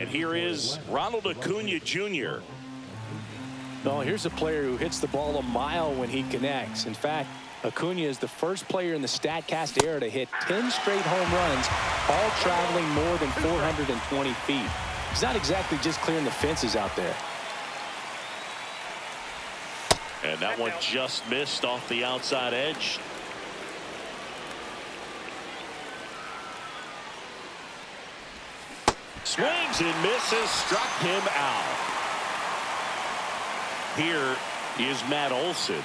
And here is Ronald Acuna Jr. Well, here's a player who hits the ball a mile when he connects. In fact, Acuna is the first player in the StatCast era to hit 10 straight home runs, all traveling more than 420 feet. He's not exactly just clearing the fences out there. And that one just missed off the outside edge. Swings and misses, struck him out. Here is Matt Olson.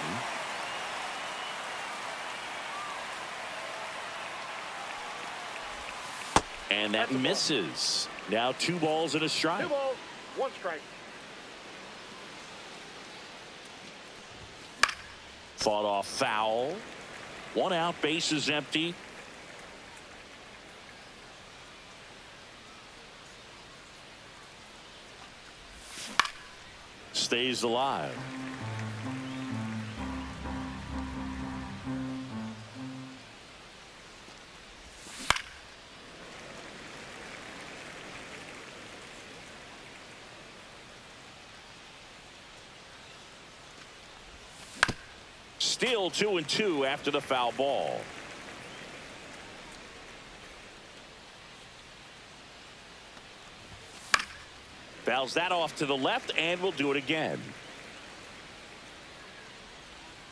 And that misses. Now 2 balls and a strike. 2 balls, 1 strike. Fought off foul. 1 out, bases empty. Stays alive. Still 2-2 after the foul ball. Fouls that off to the left, and we'll do it again.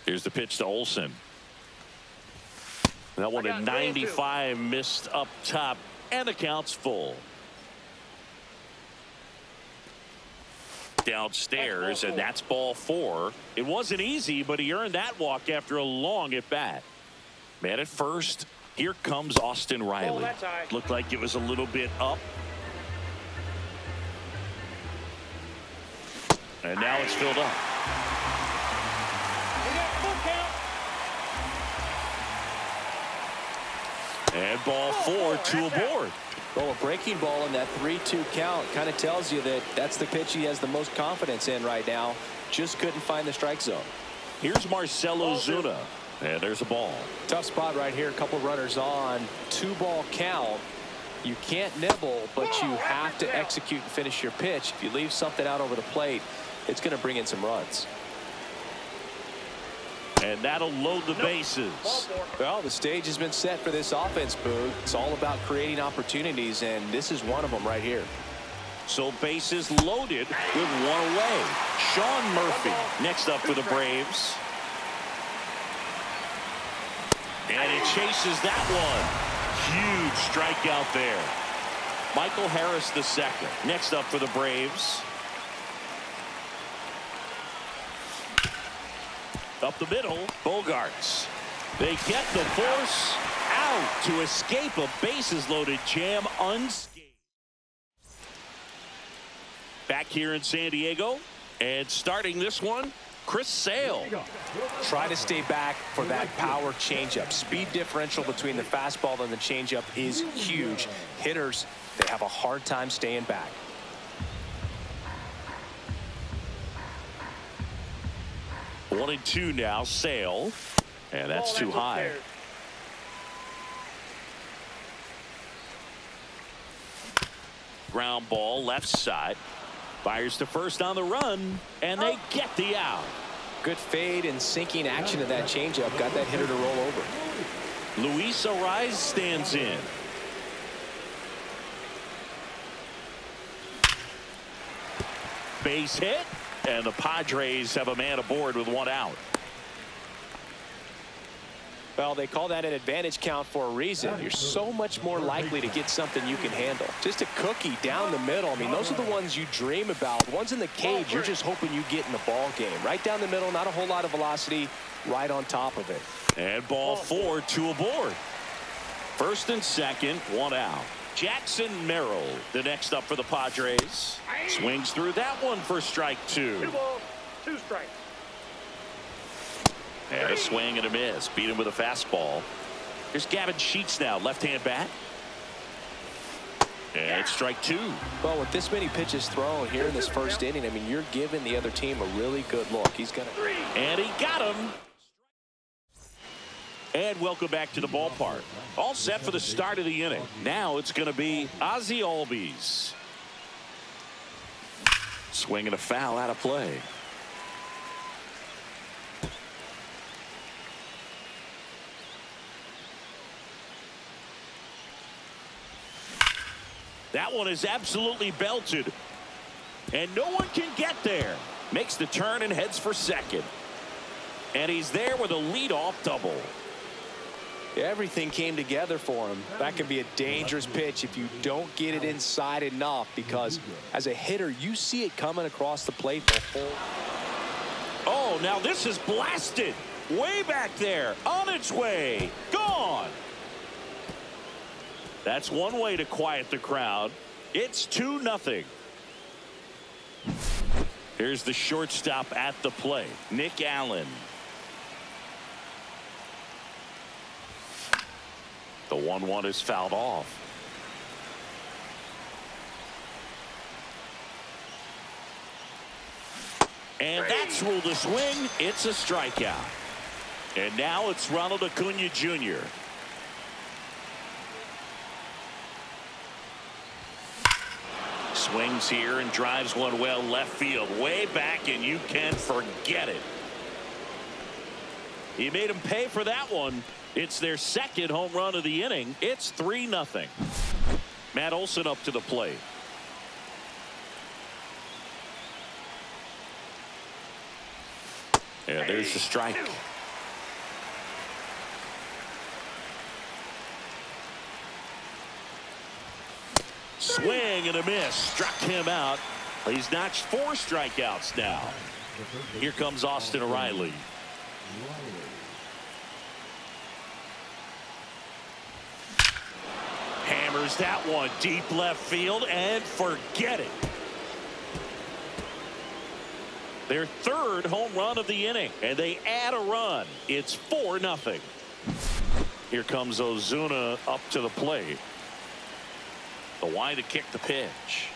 Here's the pitch to Olson. That one at 95, missed up top, and the count's full. Downstairs, and that's ball 4. It wasn't easy, but he earned that walk after a long at bat. Man at first. Here comes Austin Riley. Looked like it was a little bit up. And now it's filled up. And ball 4, 2 aboard. Well, a breaking ball in that 3-2 count kind of tells you that that's the pitch he has the most confidence in right now. Just couldn't find the strike zone. Here's Marcelo Zuna. And there's a ball. Tough spot right here. A couple runners on. 2-ball count. You can't nibble, but you have to execute and finish your pitch. If you leave something out over the plate, it's going to bring in some runs. And that'll load the bases. Well, the stage has been set for this offense, Boog. It's all about creating opportunities, and this is one of them right here. So bases loaded with 1 away. Sean Murphy next up for the Braves. And he chases that one. Huge strikeout there. Michael Harris the second. Next up for the Braves. Up the middle, Bogarts. They get the force out to escape a bases-loaded jam unscathed. Back here in San Diego, and starting this one, Chris Sale. Try to stay back for that power changeup. Speed differential between the fastball and the changeup is huge. Hitters, they have a hard time staying back. One and 2 now, Sale. And that's too high. Ground ball, left side. Fires to first on the run, and they get the out. Good fade and sinking action of that changeup. Got that hitter to roll over. Luis Ariz stands in. Base hit. And the Padres have a man aboard with 1 out. Well, they call that an advantage count for a reason. You're so much more likely to get something you can handle. Just a cookie down the middle. I mean, those are the ones you dream about. Ones in the cage, you're just hoping you get in the ball game. Right down the middle, not a whole lot of velocity, right on top of it. And ball 4, 2 aboard. First and second, 1 out. Jackson Merrill, the next up for the Padres. Swings through that one for strike 2. 2 balls, 2 strikes. And a swing and a miss. Beat him with a fastball. Here's Gavin Sheets now, left-hand bat. And it's strike 2. Well, with this many pitches thrown here in this first inning, I mean, you're giving the other team a really good look. He's going to... And he got him. And welcome back to the ballpark. All set for the start of the inning. Now it's going to be Ozzie Albies. Swing and a foul out of play. That one is absolutely belted. And no one can get there. Makes the turn and heads for second. And he's there with a leadoff double. Everything came together for him. That could be a dangerous pitch if you don't get it inside enough, because as a hitter, you see it coming across the plate the whole. Oh, now this is blasted. Way back there. On its way. Gone. That's one way to quiet the crowd. It's 2-0. Here's the shortstop at the plate, Nick Allen. The 1-1 is fouled off. And that's ruled a swing. It's a strikeout. And now it's Ronald Acuna Jr. Swings here and drives one well left field, way back, and you can forget it. He made him pay for that one. It's their second home run of the inning. It's 3-0. Matt Olson up to the plate. Yeah, there's the strike. Swing and a miss. Struck him out. He's notched 4 strikeouts now. Here comes Austin Riley. Hammers that one deep left field and forget it. Their third home run of the inning, and they add a run. It's 4-0. Here comes Ozuna up to the plate. The wide to kick the pitch.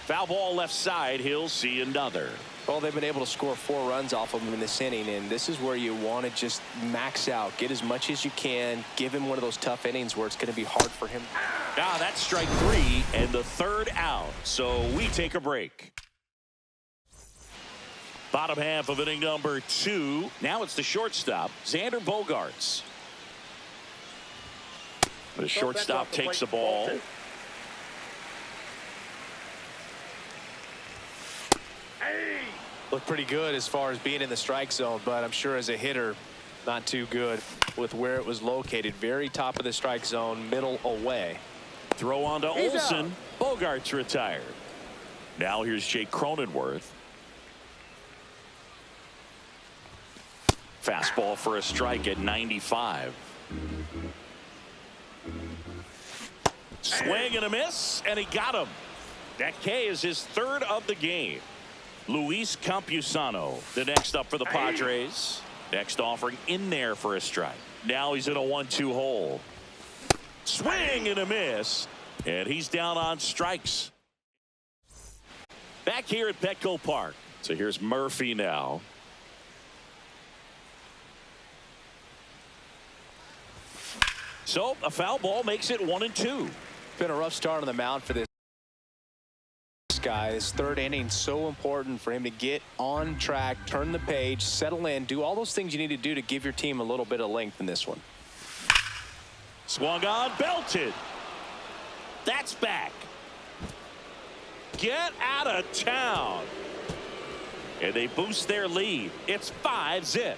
Foul ball left side. He'll see another. Well, they've been able to score 4 runs off of him in this inning, and this is where you want to just max out. Get as much as you can. Give him one of those tough innings where it's going to be hard for him. Ah, that's strike 3 and the third out. So we take a break. Bottom half of inning number 2. Now it's the shortstop, Xander Bogaerts. The shortstop takes the ball. Looked pretty good as far as being in the strike zone, but I'm sure as a hitter, not too good with where it was located. Very top of the strike zone, middle away. Throw on to Olson. Bogaerts retired. Now here's Jake Cronenworth. Fastball for a strike at 95. Swing and a miss, and he got him. That K is his third of the game. Luis Campusano, the next up for the Padres. Next offering in there for a strike. Now he's in a 1-2 hole. Swing and a miss, and he's down on strikes. Back here at Petco Park. So here's Murphy now. So a foul ball makes it 1-2. Been a rough start on the mound for this guy. His third inning, so important for him to get on track, turn the page, settle in, do all those things you need to do to give your team a little bit of length in this one. Swung on, belted. That's back. Get out of town. And they boost their lead. It's 5-0.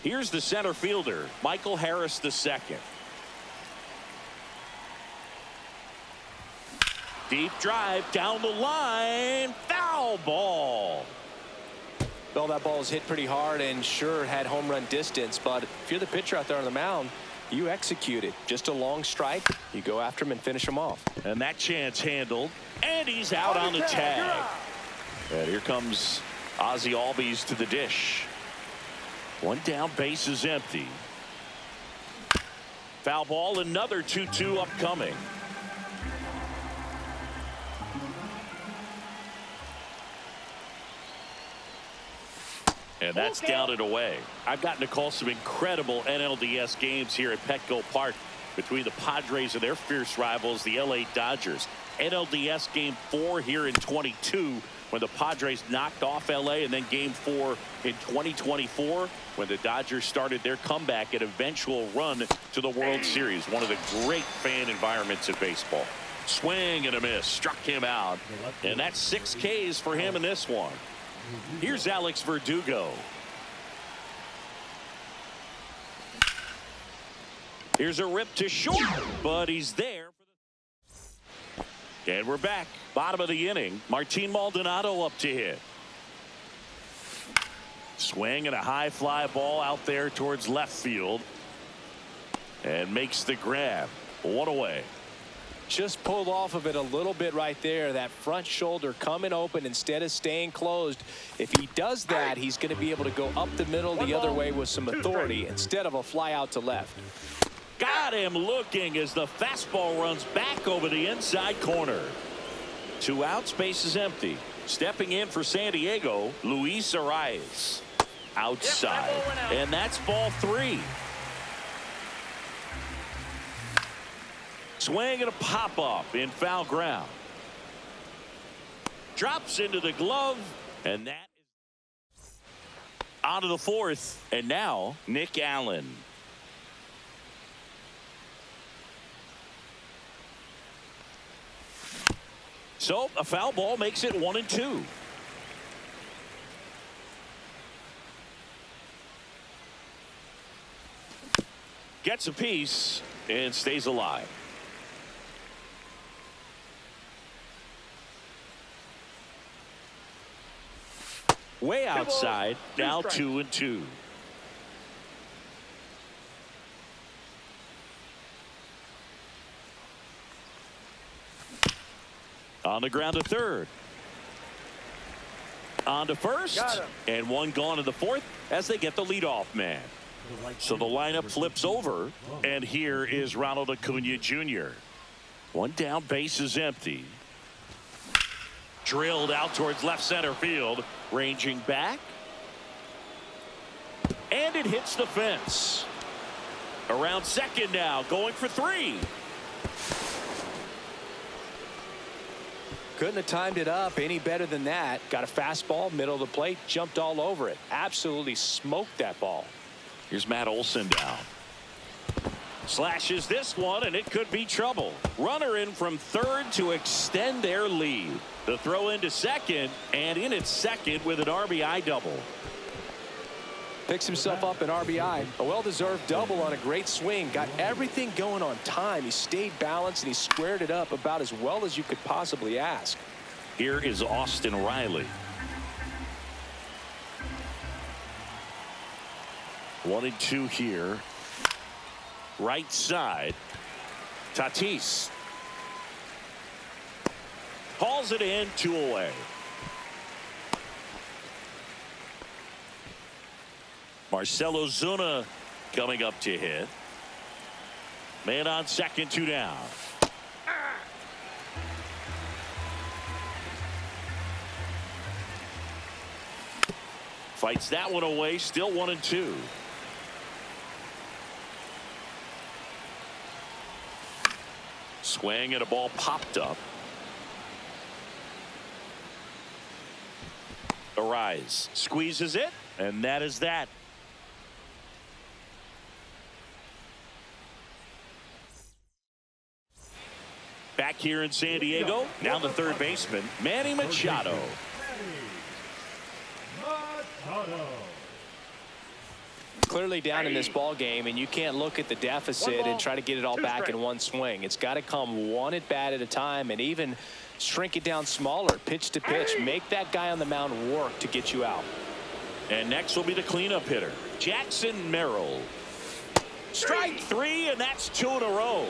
Here's the center fielder, Michael Harris II. Deep drive down the line. Foul ball. Well, that ball was hit pretty hard and sure had home run distance, but if you're the pitcher out there on the mound, you execute it. Just a long strike. You go after him and finish him off. And that chance handled. And he's out on the tag. And here comes Ozzie Albies to the dish. One down, base is empty. Foul ball, another 2-2 upcoming. And that's down and away. I've gotten to call some incredible NLDS games here at Petco Park. between the Padres and their fierce rivals, the LA Dodgers. NLDS Game 4 here in 22 when the Padres knocked off LA, and then Game 4 in 2024 when the Dodgers started their comeback and eventual run to the World Series. One of the great fan environments in baseball. Swing and a miss, struck him out, and that's 6 Ks for him in this one. Here's Alex Verdugo. Here's a rip to short, but he's there. And we're back. Bottom of the inning. Martin Maldonado up to hit. Swing and a high fly ball out there towards left field. And makes the grab. 1 away. Just pulled off of it a little bit right there. That front shoulder coming open instead of staying closed. If he does that, he's going to be able to go up the middle the other way with some authority instead of a fly out to left. Got him looking as the fastball runs back over the inside corner. 2 outs, base is empty. Stepping in for San Diego, Luis Arias. Outside. And that's ball 3. Swing and a pop-up in foul ground. Drops into the glove, and that is on to the 4th. And now, Nick Allen. So, a foul ball makes it 1-2. Gets a piece and stays alive. Way outside, now 2-2. On the ground to third. On to first. And 1 gone in the 4th as they get the leadoff man. So the lineup flips over. And here is Ronald Acuna Jr. 1 down, base is empty. Drilled out towards left center field. Ranging back. And it hits the fence. Around second now, going for 3. Couldn't have timed it up any better than that. Got a fastball, middle of the plate, jumped all over it. Absolutely smoked that ball. Here's Matt Olson down. Slashes this one, and it could be trouble. Runner in from third to extend their lead. The throw into second, and in at second with an RBI double. Picks himself up an RBI. A well-deserved double on a great swing. Got everything going on time. He stayed balanced, and he squared it up about as well as you could possibly ask. Here is Austin Riley. 1-2 here. Right side. Tatis. Hauls it in, 2 away. Marcelo Zuna coming up to hit. Man on second, 2 down. Fights that one away, still 1-2. Swing and a ball popped up. Arise squeezes it, and that is that. Back here in San Diego, now the third baseman, Manny Machado. Clearly down in this ball game, and you can't look at the deficit and try to get it all back in one swing. It's got to come 1 at bat at a time, and even shrink it down smaller, pitch to pitch. Make that guy on the mound work to get you out. And next will be the cleanup hitter, Jackson Merrill. Strike 3, and that's 2 in a row.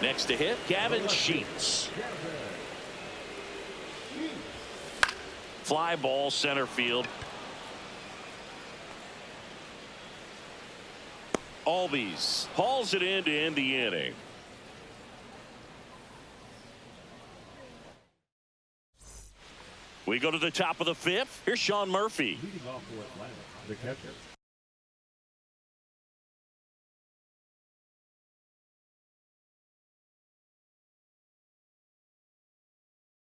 Next to hit, Gavin Sheets. Fly ball center field. Albies hauls it in to end the inning. We go to the top of the 5th. Here's Sean Murphy. Leading off for Atlanta, the catcher,